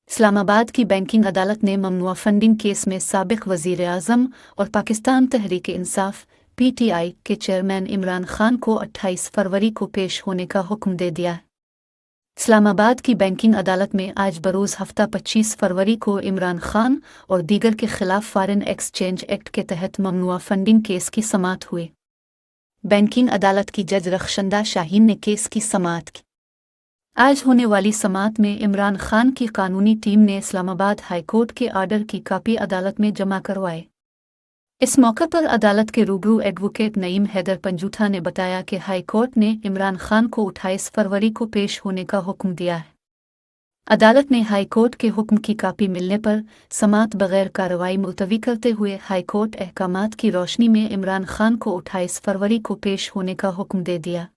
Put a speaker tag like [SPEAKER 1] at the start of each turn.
[SPEAKER 1] इस्लामाबाद की बैंकिंग अदालत ने ममनुआ फंडिंग केस में साबिक वज़ीर आज़म और पाकिस्तान तहरीक इंसाफ (PTI) के चेयरमैन इमरान खान को 28 फरवरी को पेश होने का हुक्म दे दिया। इस्लामाबाद की बैंकिंग अदालत में आज बरोज़ हफ्ता 25 फरवरी को इमरान खान और दीगर के खिलाफ फॉरेन एक्सचेंज एक्ट के तहत ममनुआ फंडिंग केस की समाअत हुई। बैंकिंग अदालत की जज रखशंदा शाहीन ने केस की समाअत की। आज होने वाली समाअत में इमरान खान की कानूनी टीम ने इस्लामाबाद हाई कोर्ट के आर्डर की कापी अदालत में जमा करवाए। इस मौके पर अदालत के रूबरू एडवोकेट नईम हैदर पंजूठा ने बताया कि हाई कोर्ट ने इमरान खान को 28 फरवरी को पेश होने का हुक्म दिया है। अदालत ने हाई कोर्ट के हुक्म की कापी मिलने पर समाअत बगैर कार्रवाई मुलतवी करते हुए हाई कोर्ट अहकामात की रोशनी में इमरान खान को 28 फरवरी को पेश होने का हुक्म दे दिया।